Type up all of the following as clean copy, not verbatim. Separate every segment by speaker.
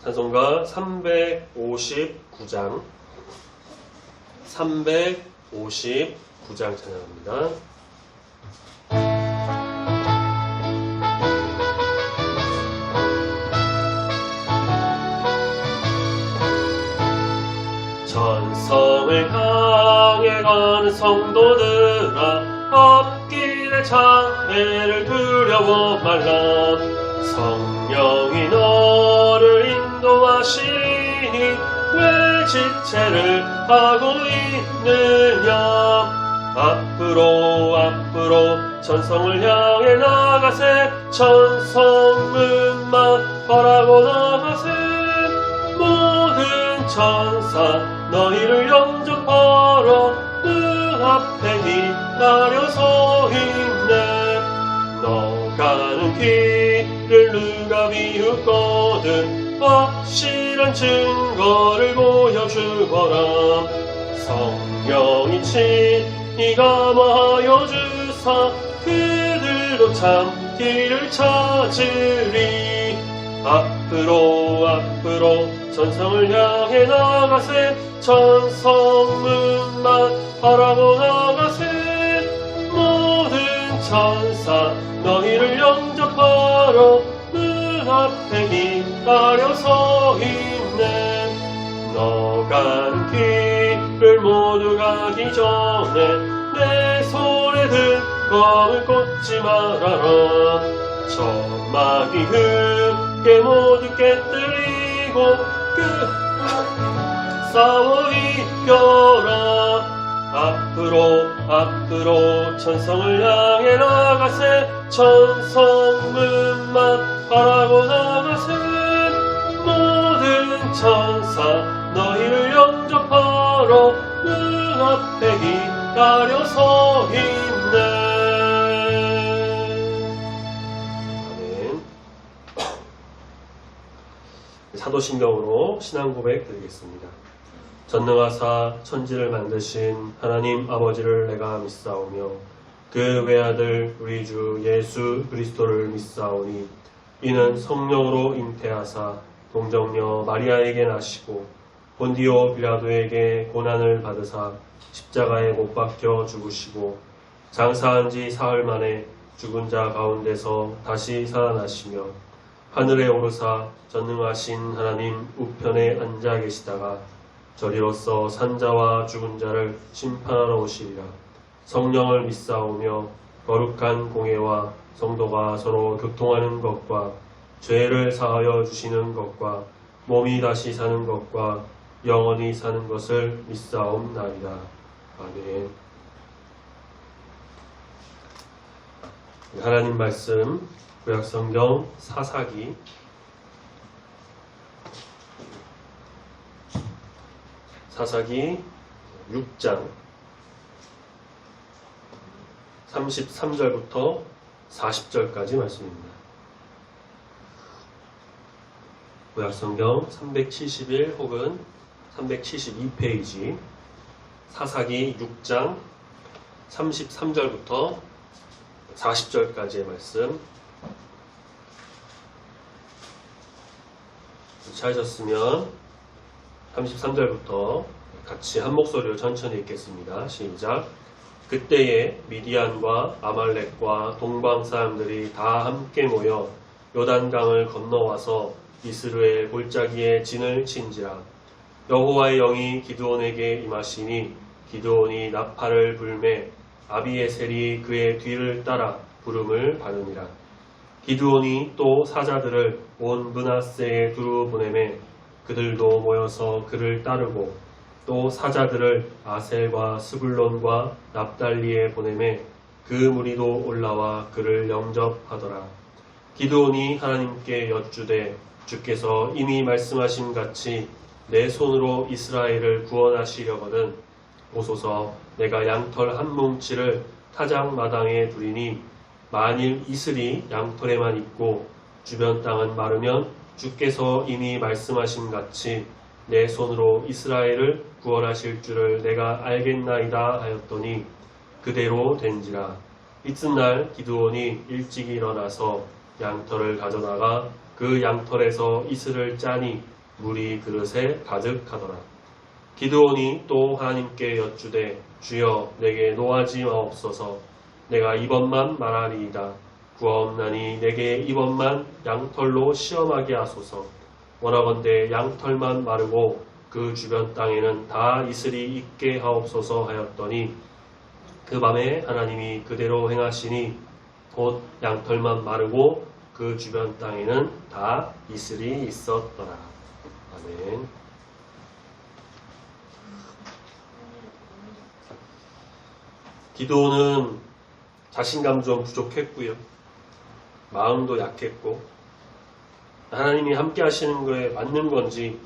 Speaker 1: 찬송가 359장 359장 찬양합니다. 천성을 향해 가는 성도들아, 앞길의 장애를 두려워 말라. 성령이 너를 인도하시니 왜 지체를 하고 있느냐. 앞으로 천성을 향해 나가세. 천성문만 바라고 나가세. 모든 천사 너희를 영접하러 눈앞에 기다려 서 있네. 너 가는 길을 누가 비웃거든 확실한 증거를 보여주거라. 성령이 친히 감화하여 주사 그들도 참 길을 찾으리. 앞으로 천성을 향해 나가세. 천성문만 바라보 나가세. 모든 천사 너희를 영접하러 눈앞에 기다려 서 있네. 너 가는 길을 모두 가기 전에 내 손에 든 검을 꽂지 말아라. 저마귀 흙게 모두 깨뜨리고 싸워 이겨라. 앞으로 천성을 향해 나가세. 천성문만 바라고 나가세. 모든 천사 너희를 영접하러 눈앞에 기다려 서 있네. 아멘. 사도신경으로 신앙고백 드리겠습니다. 전능하사 천지를 만드신 하나님 아버지를 내가 믿사오며 그 외아들 우리 주 예수 그리스도를 믿사오니 이는 성령으로 잉태하사 동정녀 마리아에게 나시고 본디오 빌라도에게 고난을 받으사 십자가에 못 박혀 죽으시고 장사한 지 사흘 만에 죽은 자 가운데서 다시 살아나시며 하늘에 오르사 전능하신 하나님 우편에 앉아 계시다가 저리로서 산자와 죽은 자를 심판하러 오시리라. 성령을 믿사오며 거룩한 공회와 성도가 서로 교통하는 것과 죄를 사하여 주시는 것과 몸이 다시 사는 것과 영원히 사는 것을 믿사옵나이다. 아멘. 하나님 말씀 구약성경 사사기 6장 33절부터 40절까지 말씀입니다. 구약성경 371 혹은 372페이지 사사기 6장 33절부터 40절까지의 말씀. 찾으셨으면 33절부터 같이 한 목소리로 천천히 읽겠습니다. 시작. 그때에 미디안과 아말렉과 동방 사람들이 다 함께 모여 요단강을 건너와서 이스라엘 골짜기에 진을 친지라. 여호와의 영이 기드온에게 임하시니 기드온이 나팔을 불매 아비에셀이 그의 뒤를 따라 부름을 받으니라. 기드온이 또 사자들을 온 므낫세에 두루 보내매 그들도 모여서 그를 따르고 또 사자들을 아셀과 스불론과 납달리에 보내매 그 무리도 올라와 그를 영접하더라. 기드온이 하나님께 여쭈되 주께서 이미 말씀하신 같이 내 손으로 이스라엘을 구원하시려거든 보소서. 내가 양털 한 뭉치를 타작 마당에 두리니 만일 이슬이 양털에만 있고 주변 땅은 마르면 주께서 이미 말씀하신 같이 내 손으로 이스라엘을 구원하실 줄을 내가 알겠나이다 하였더니 그대로 된지라. 이튿날 기드온이 일찍 일어나서 양털을 가져다가 그 양털에서 이슬을 짜니 물이 그릇에 가득하더라. 기드온이 또 하나님께 여쭈되 주여 내게 노하지 마옵소서. 내가 이번만 말하리이다. 구하옵나니 내게 이번만 양털로 시험하게 하소서. 원하건대 양털만 마르고 그 주변 땅에는 다 이슬이 있게 하옵소서 하였더니 그 밤에 하나님이 그대로 행하시니 곧 양털만 마르고 그 주변 땅에는 다 이슬이 있었더라. 아멘. 기드온은 자신감 좀 부족했고요. 마음도 약했고 하나님이 함께 하시는 거에 맞는 건지에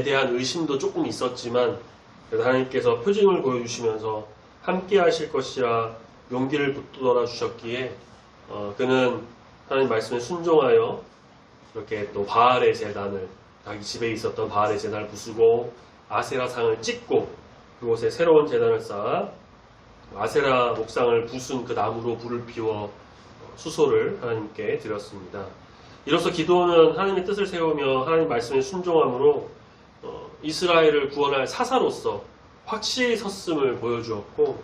Speaker 1: 대한 의심도 조금 있었지만 그래도 하나님께서 표징을 보여주시면서 함께 하실 것이라 용기를 붙들어 주셨기에 그는 하나님 말씀에 순종하여 이렇게 또 바알의 제단을 자기 집에 있었던 바알의 제단을 부수고 아세라상을 찍고 그곳에 새로운 제단을 쌓아 아세라 목상을 부순 그 나무로 불을 피워 수소를 하나님께 드렸습니다. 이로써 기드온은 하나님의 뜻을 세우며 하나님 말씀에 순종함으로 이스라엘을 구원할 사사로서 확실히 섰음을 보여주었고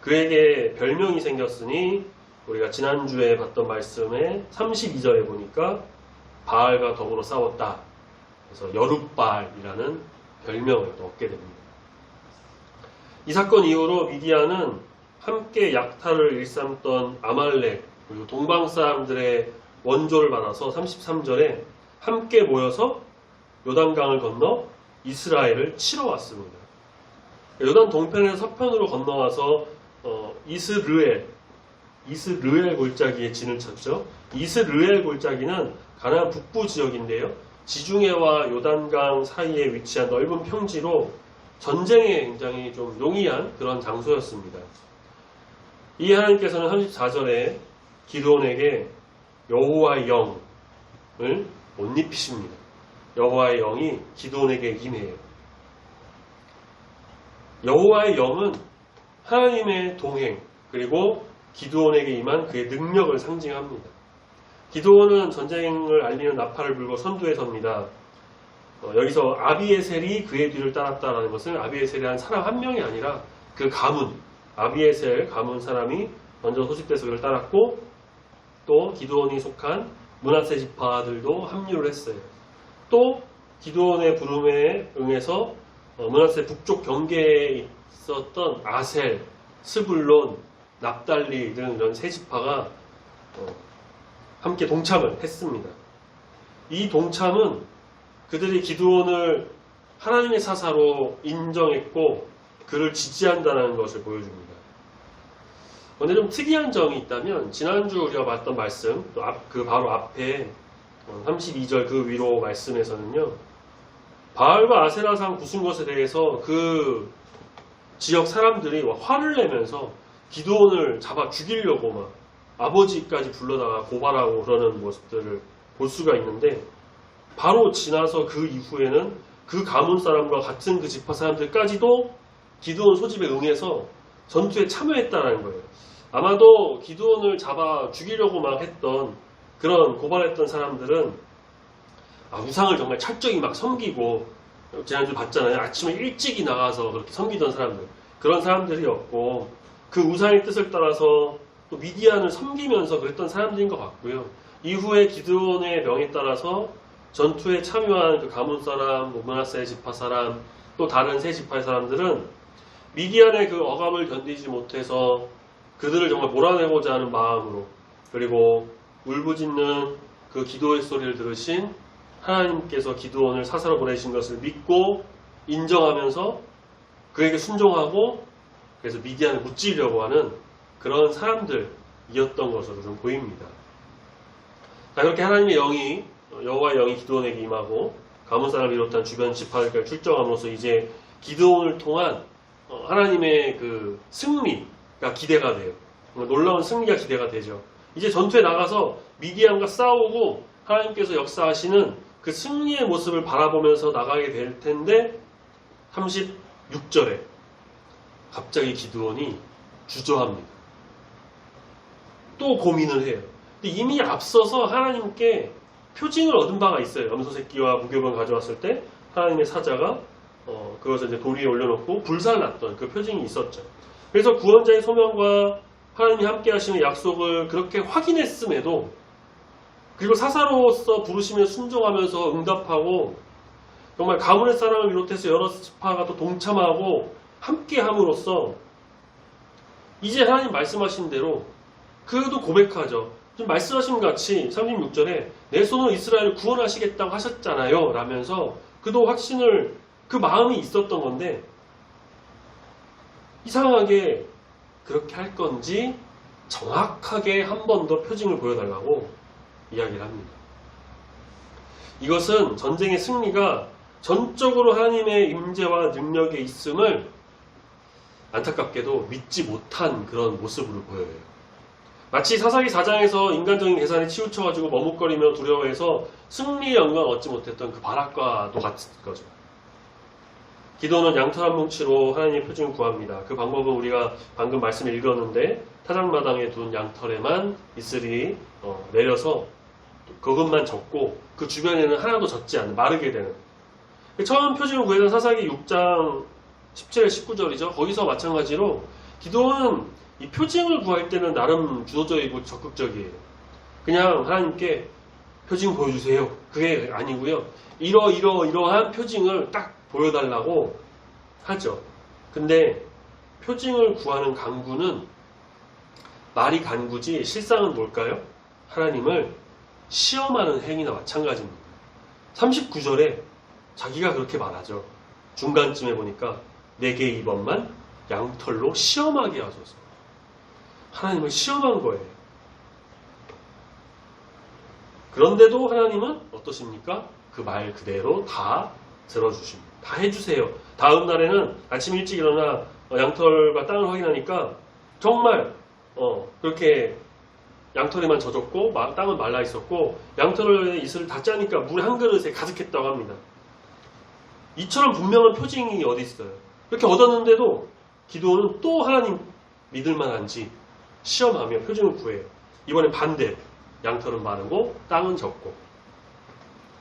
Speaker 1: 그에게 별명이 생겼으니 우리가 지난주에 봤던 말씀에 32절에 보니까 바알과 더불어 싸웠다. 그래서 여룻바알이라는 별명을 또 얻게 됩니다. 이 사건 이후로 미디안은 함께 약탈을 일삼던 아말렉 그리고 동방 사람들의 원조를 받아서 33절에 함께 모여서 요단강을 건너 이스라엘을 치러 왔습니다. 요단 동편에서 서편으로 건너와서 이스르엘 골짜기에 진을 쳤죠. 이스르엘 골짜기는 가나안 북부 지역인데요. 지중해와 요단강 사이에 위치한 넓은 평지로 전쟁에 굉장히 좀 용이한 그런 장소였습니다. 이 하나님께서는 34절에 기드온에게 여호와의 영을 못 입히십니다. 여호와의 영이 기드온에게 임해요. 여호와의 영은 하나님의 동행 그리고 기드온에게 임한 그의 능력을 상징합니다. 기드온은 전쟁을 알리는 나팔을 불고 선두에 섭니다. 여기서 아비에셀이 그의 뒤를 따랐다는 것은 아비에셀이 한 사람 한 명이 아니라 그 가문 아비에셀 가문 사람이 먼저 소집돼서 그를 따랐고 또 기드온이 속한 므낫세 지파들도 합류를 했어요. 또 기드온의 부름에 응해서 므낫세 북쪽 경계에 있었던 아셀, 스불론, 납달리 등 이런 세 지파가 함께 동참을 했습니다. 이 동참은 그들이 기드온을 하나님의 사사로 인정했고 그를 지지한다는 것을 보여줍니다. 그런데 좀 특이한 점이 있다면 지난주 우리가 봤던 말씀 그 바로 앞에 32절 그 위로 말씀에서는요. 바알과 아세라상 부순 것에 대해서 그 지역 사람들이 화를 내면서 기드온을 잡아 죽이려고 막 아버지까지 불러다가 고발하고 그러는 모습들을 볼 수가 있는데 바로 지나서 그 이후에는 그 가문 사람과 같은 그 지파 사람들까지도 기드온 소집에 응해서 전투에 참여했다는 거예요. 아마도 기드온을 잡아 죽이려고 막 했던 그런 고발했던 사람들은 우상을 정말 철저히 막 섬기고 지난주 봤잖아요. 아침에 일찍이 나가서 그렇게 섬기던 사람들 그런 사람들이었고 그 우상의 뜻을 따라서 또 미디안을 섬기면서 그랬던 사람들인 것 같고요. 이후에 기드온의 명에 따라서 전투에 참여한 그 가문 사람, 므낫세 지파 사람, 또 다른 세 지파의 사람들은 미디안의 그 억압을 견디지 못해서 그들을 정말 몰아내고자 하는 마음으로 그리고 울부짖는 그 기도의 소리를 들으신 하나님께서 기드온을 사사로 보내신 것을 믿고 인정하면서 그에게 순종하고 그래서 미디안을 무찌르려고 하는 그런 사람들이었던 것으로 좀 보입니다. 자, 그렇게 하나님의 영이 여호와의 영이 기드온에게 임하고 가문 사람을 비롯한 주변 지파들까지 출정함으로써 이제 기드온을 통한 하나님의 그 승리가 기대가 돼요. 놀라운 승리가 기대가 되죠. 이제 전투에 나가서 미디안과 싸우고 하나님께서 역사하시는 그 승리의 모습을 바라보면서 나가게 될 텐데 36절에 갑자기 기드온이 주저합니다. 또 고민을 해요. 근데 이미 앞서서 하나님께 표징을 얻은 바가 있어요. 염소 새끼와 무교병 가져왔을 때 하나님의 사자가 그것을 이제 돌 위에 올려놓고 불살났던 그 표징이 있었죠. 그래서 구원자의 소명과 하나님이 함께 하시는 약속을 그렇게 확인했음에도, 그리고 사사로서 부르시면 순종하면서 응답하고 정말 가문의 사람을 비롯해서 여러 지파가 또 동참하고 함께 함으로써 이제 하나님 말씀하신 대로 그도 고백하죠. 지금 말씀하신 같이 36절에 내 손으로 이스라엘을 구원하시겠다고 하셨잖아요 라면서 그도 확신을, 그 마음이 있었던 건데, 이상하게 그렇게 할 건지 정확하게 한 번 더 표징을 보여달라고 이야기를 합니다. 이것은 전쟁의 승리가 전적으로 하나님의 임재와 능력에 있음을 안타깝게도 믿지 못한 그런 모습으로 보여요. 마치 사사기 4장에서 인간적인 계산에 치우쳐가지고 머뭇거리며 두려워해서 승리의 영광을 얻지 못했던 그 바락과도 같은 거죠. 기도는 양털 한 뭉치로 하나님의 표징을 구합니다. 그 방법은 우리가 방금 말씀을 읽었는데 타작마당에 둔 양털에만 이슬이 내려서 그것만 젖고 그 주변에는 하나도 젖지 않는, 마르게 되는. 처음 표징을 구했던 사사기 6장 17, 19절이죠. 거기서 마찬가지로 기도는 이 표징을 구할 때는 나름 주도적이고 적극적이에요. 그냥 하나님께 표징 보여주세요. 그게 아니고요. 이러한 표징을 딱 보여달라고 하죠. 근데 표징을 구하는 간구는 말이 간구지 실상은 뭘까요? 하나님을 시험하는 행위나 마찬가지입니다. 39절에 자기가 그렇게 말하죠. 중간쯤에 보니까 내게 이번만 양털로 시험하게 하소서. 하나님을 시험한 거예요. 그런데도 하나님은 어떠십니까? 그 말 그대로 다 들어주십니다. 다 해주세요. 다음 날에는 아침 일찍 일어나 양털과 땅을 확인하니까 정말 그렇게 양털에만 젖었고 땅은 말라 있었고 양털에 이슬을 다 짜니까 물 한 그릇에 가득했다고 합니다. 이처럼 분명한 표징이 어디 있어요. 이렇게 얻었는데도 기도는 또 하나님 믿을 만한지 시험하며 표징을 구해요. 이번엔 반대. 양털은 마르고 땅은 젖고.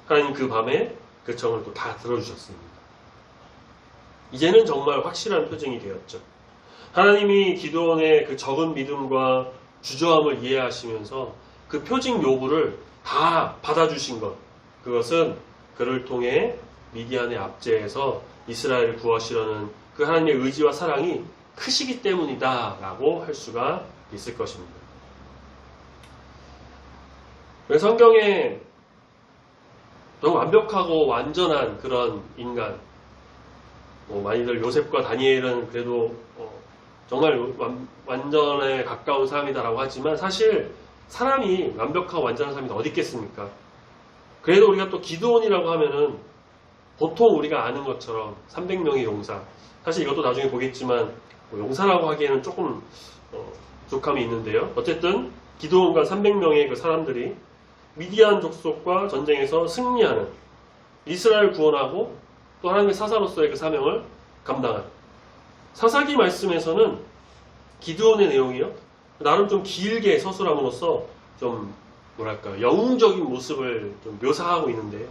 Speaker 1: 하나님 그 밤에 그 청을 또 다 들어주셨습니다. 이제는 정말 확실한 표징이 되었죠. 하나님이 기도원의 그 적은 믿음과 주저함을 이해하시면서 그 표징 요구를 다 받아주신 것, 그것은 그를 통해 미디안의 압제에서 이스라엘을 구하시려는 그 하나님의 의지와 사랑이 크시기 때문이다 라고 할 수가 있을 것입니다. 성경에 너무 완벽하고 완전한 그런 인간, 많이들 요셉과 다니엘은 그래도 정말 완전에 가까운 사람이다라고 하지만 사실 사람이 완벽하고 완전한 사람이 어디 있겠습니까? 그래도 우리가 또 기드온이라고 하면은 보통 우리가 아는 것처럼 300명의 용사, 사실 이것도 나중에 보겠지만 용사라고 하기에는 조금 부족함이 있는데요. 어쨌든 기드온과 300명의 그 사람들이 미디안 족속과 전쟁에서 승리하는, 이스라엘 구원하고 또 하나님의 사사로서의 그 사명을 감당한, 사사기 말씀에서는 기드온의 내용이요, 나름 좀 길게 서술함으로써 좀 뭐랄까 영웅적인 모습을 좀 묘사하고 있는데요.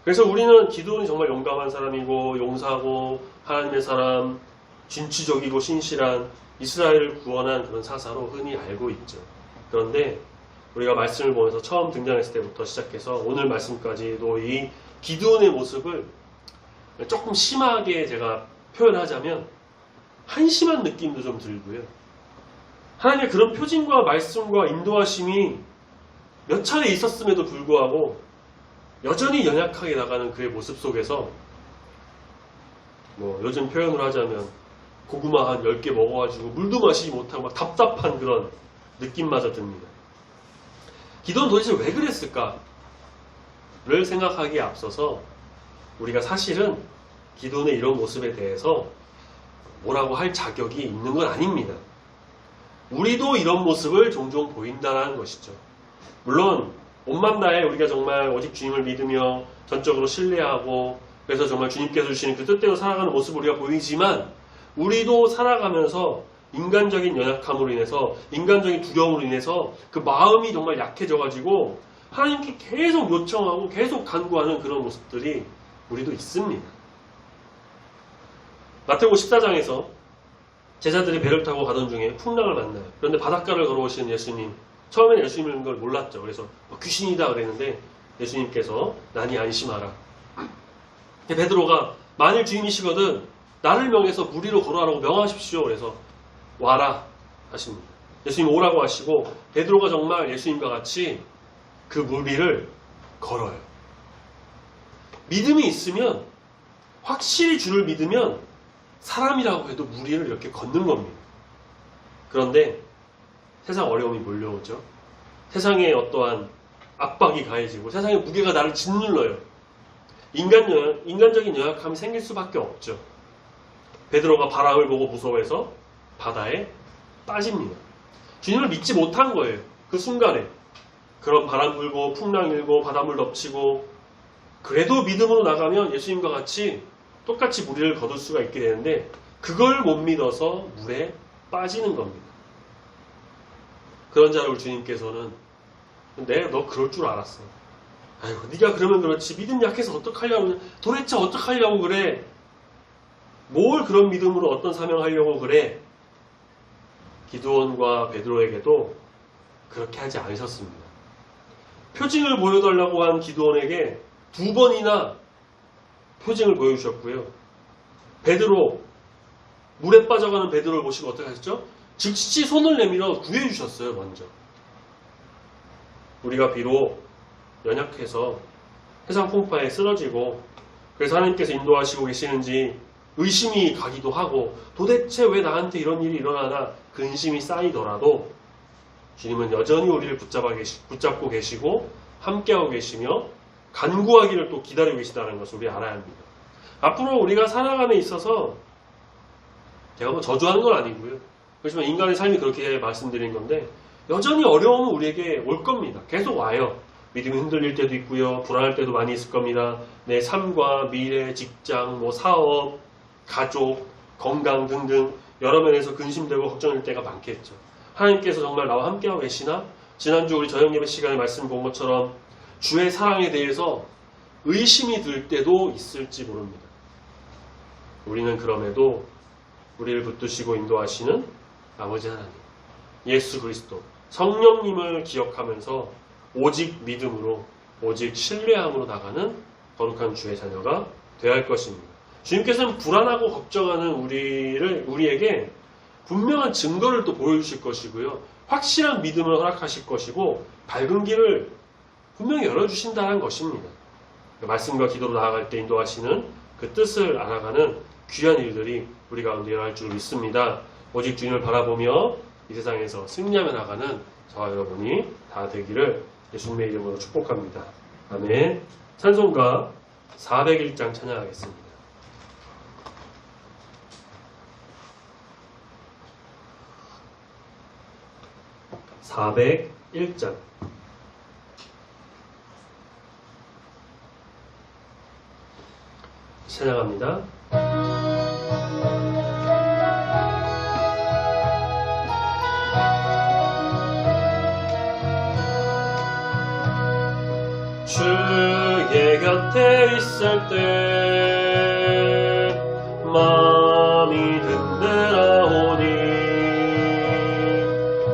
Speaker 1: 그래서 우리는 기드온이 정말 용감한 사람이고 용사고 하나님의 사람, 진취적이고 신실한 이스라엘을 구원한 그런 사사로 흔히 알고 있죠. 그런데 우리가 말씀을 보면서 처음 등장했을 때부터 시작해서 오늘 말씀까지도 이 기드온의 모습을 조금 심하게 제가 표현하자면 한심한 느낌도 좀 들고요. 하나님의 그런 표징과 말씀과 인도하심이 몇 차례 있었음에도 불구하고 여전히 연약하게 나가는 그의 모습 속에서 요즘 표현으로 하자면 고구마 한 10개 먹어가지고 물도 마시지 못하고 막 답답한 그런 느낌마저 듭니다. 기도는 도대체 왜 그랬을까를 생각하기에 앞서서 우리가 사실은 기도의 이런 모습에 대해서 뭐라고 할 자격이 있는 건 아닙니다. 우리도 이런 모습을 종종 보인다는 것이죠. 물론 온맘 다해 우리가 정말 오직 주님을 믿으며 전적으로 신뢰하고 그래서 정말 주님께서 주시는 그 뜻대로 살아가는 모습을 우리가 보이지만 우리도 살아가면서 인간적인 연약함으로 인해서 인간적인 두려움으로 인해서 그 마음이 정말 약해져가지고 하나님께 계속 요청하고 계속 간구하는 그런 모습들이 우리도 있습니다. 마태복음 14장에서 제자들이 배를 타고 가던 중에 풍랑을 만나요. 그런데 바닷가를 걸어오시는 예수님, 처음에는 예수님인 걸 몰랐죠. 그래서 귀신이다 그랬는데 예수님께서 난이 안심하라. 베드로가 만일 주인이시거든 나를 명해서 물 위로 걸어가라고 명하십시오. 그래서 와라 하십니다. 예수님 오라고 하시고 베드로가 정말 예수님과 같이 그 물 위를 걸어요. 믿음이 있으면, 확실히 주를 믿으면 사람이라고 해도 물 위를 이렇게 걷는 겁니다. 그런데 세상 어려움이 몰려오죠. 세상에 어떠한 압박이 가해지고 세상의 무게가 나를 짓눌러요. 인간적인 연약함이 생길 수밖에 없죠. 베드로가 바람을 보고 무서워해서 바다에 빠집니다. 주님을 믿지 못한 거예요. 그 순간에. 그런 바람 불고 풍랑 일고 바닷물 덮치고 그래도 믿음으로 나가면 예수님과 같이 똑같이 물 위를 거둘 수가 있게 되는데 그걸 못 믿어서 물에 빠지는 겁니다. 그런 자를 주님께서는 내가 너 그럴 줄 알았어. 아이고 네가 그러면 그렇지 믿음 약해서 어떡하려고 도대체 어떡하려고 그래. 뭘 그런 믿음으로 어떤 사명하려고 그래. 기드온과 베드로에게도 그렇게 하지 않으셨습니다. 표징을 보여달라고 한 기드온에게 2번이나 표징을 보여주셨고요. 베드로, 물에 빠져가는 베드로를 보시고 어떻게 하셨죠? 즉시 손을 내밀어 구해주셨어요. 먼저. 우리가 비록 연약해서 세상 풍파에 쓰러지고 그래서 하나님께서 인도하시고 계시는지 의심이 가기도 하고 도대체 왜 나한테 이런 일이 일어나나 근심이 쌓이더라도 주님은 여전히 우리를 붙잡고 계시고 함께하고 계시며 간구하기를 또 기다리고 계시다는 것을 우리 알아야 합니다. 앞으로 우리가 살아감에 있어서 제가 뭐 저주하는 건 아니고요. 그렇지만 인간의 삶이 그렇게 말씀드린 건데 여전히 어려움은 우리에게 올 겁니다. 계속 와요. 믿음이 흔들릴 때도 있고요. 불안할 때도 많이 있을 겁니다. 내 삶과 미래, 직장, 사업, 가족, 건강 등등 여러 면에서 근심되고 걱정될 때가 많겠죠. 하나님께서 정말 나와 함께하고 계시나? 지난주 우리 저녁 예배 시간에 말씀 본 것처럼 주의 사랑에 대해서 의심이 들 때도 있을지 모릅니다. 우리는 그럼에도 우리를 붙드시고 인도하시는 아버지 하나님, 예수 그리스도, 성령님을 기억하면서 오직 믿음으로, 오직 신뢰함으로 나가는 거룩한 주의 자녀가 되어야 할 것입니다. 주님께서는 불안하고 걱정하는 우리에게 분명한 증거를 또 보여주실 것이고요. 확실한 믿음을 허락하실 것이고 밝은 길을 분명히 열어주신다는 것입니다. 말씀과 기도로 나아갈 때 인도하시는 그 뜻을 알아가는 귀한 일들이 우리 가운데 일어날 줄 믿습니다. 오직 주님을 바라보며 이 세상에서 승리하며 나가는 저와 여러분이 다 되기를 예수님의 이름으로 축복합니다. 아멘. 찬송가 401장 찬양하겠습니다. 401장 찬양합니다. 주의 곁에 있을 때 마음이 든든하오니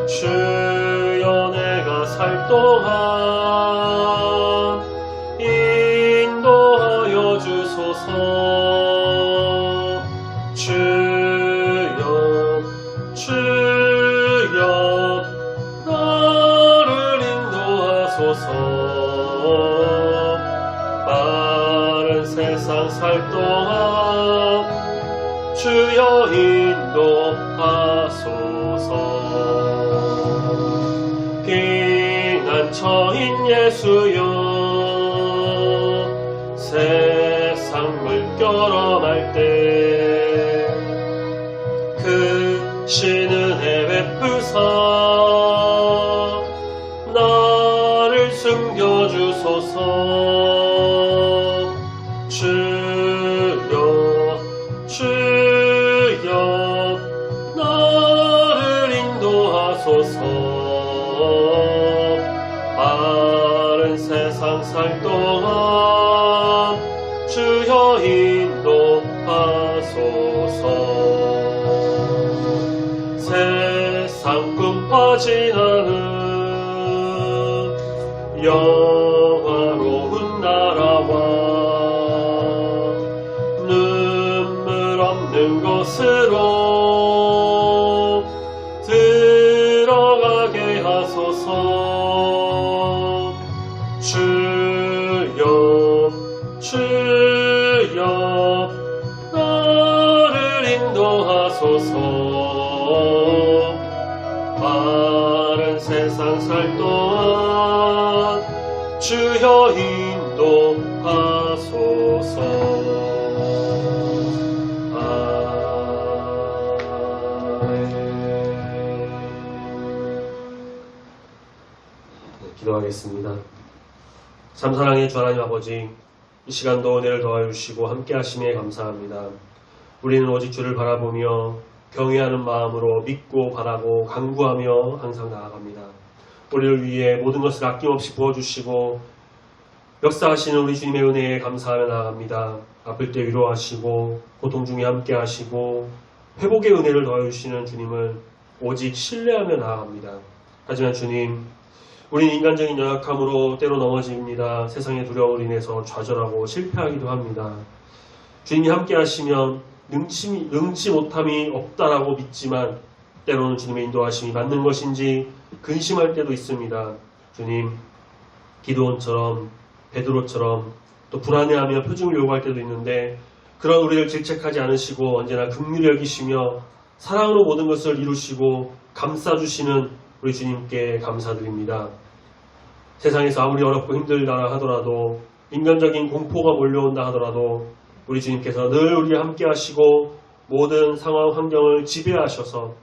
Speaker 1: 주여 내가 살 동안 인도하여 주소서. 주여 나를 인도하소서. 바른 세상 살 동안 주여 인도하소서. 피난처인 예수여 세상 물결어 말 때 그 신은혜 베푸사 나를 숨겨주소서. 주여 나를 인도하소서. 바른 세상 살 동안 주여 인도하소서. 세상 꿈빠진 않은 영화로운 나라와 눈물 없는 곳으로 들어가게 하소서. 주여 주여 나를 인도하소서. 바른 세상 살 동안 주여 인도하소서. 기도하겠습니다. 참사랑의 주 하나님 아버지, 이 시간도 은혜를 더하여 주시고 함께 하심에 감사합니다. 우리는 오직 주를 바라보며 경외하는 마음으로 믿고 바라고 간구하며 항상 나아갑니다. 우리를 위해 모든 것을 아낌없이 부어주시고 역사하시는 우리 주님의 은혜에 감사하며 나아갑니다. 아플 때 위로하시고 고통 중에 함께 하시고 회복의 은혜를 더하여 주시는 주님을 오직 신뢰하며 나아갑니다. 하지만 주님, 우리는 인간적인 연약함으로 때로 넘어집니다. 세상의 두려움으로 인해서 좌절하고 실패하기도 합니다. 주님이 함께 하시면 능치 못함이 없다라고 믿지만 때로는 주님의 인도하심이 맞는 것인지 근심할 때도 있습니다. 주님, 기드온처럼 베드로처럼 또 불안해하며 표징을 요구할 때도 있는데 그런 우리를 질책하지 않으시고 언제나 긍휼히 여기시며 사랑으로 모든 것을 이루시고 감싸주시는 우리 주님께 감사드립니다. 세상에서 아무리 어렵고 힘들다 하더라도 인간적인 공포가 몰려온다 하더라도 우리 주님께서 늘 우리와 함께 하시고 모든 상황 환경을 지배하셔서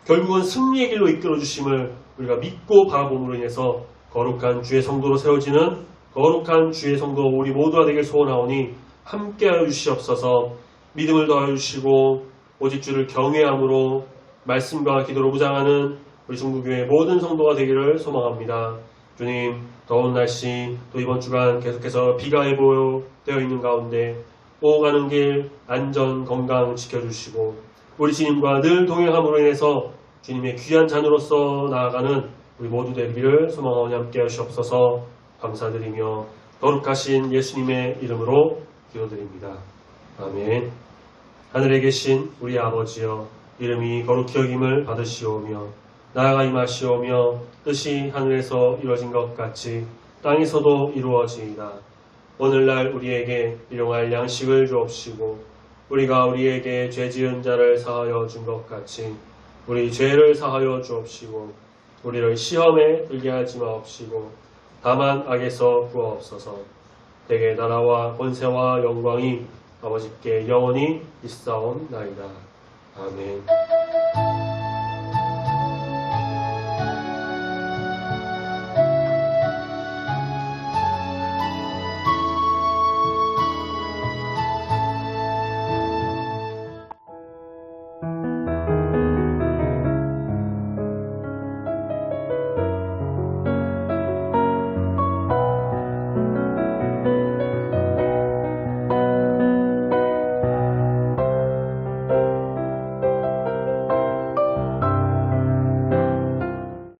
Speaker 1: 결국은 승리의 길로 이끌어 주심을 우리가 믿고 바라봄으로 인해서 거룩한 주의 성도로 세워지는 거룩한 주의 성도 우리 모두가 되길 소원하오니 함께하여 주시옵소서. 믿음을 더하여 주시고 오직 주를 경외함으로 말씀과 기도로 무장하는 우리 중부교회 모든 성도가 되기를 소망합니다. 주님, 더운 날씨 또 이번 주간 계속해서 비가 예보되어 있는 가운데 오가는 길 안전 건강 지켜주시고 우리 주님과 늘 동행함으로 인해서 주님의 귀한 자녀로서 나아가는 우리 모두 되기를 소망하오니 함께 하시옵소서. 감사드리며 거룩하신 예수님의 이름으로 기도드립니다. 아멘. 하늘에 계신 우리 아버지여, 이름이 거룩히 여김을 받으시오며 나아가 임하시오며 뜻이 하늘에서 이루어진 것 같이 땅에서도 이루어지이다. 오늘날 우리에게 일용할 양식을 주옵시고 우리가 우리에게 죄 지은 자를 사하여 준 것 같이 우리 죄를 사하여 주옵시고 우리를 시험에 들게 하지 마옵시고 다만 악에서 구하옵소서. 대개 나라와 권세와 영광이 아버지께 영원히 있사옵나이다. 아멘.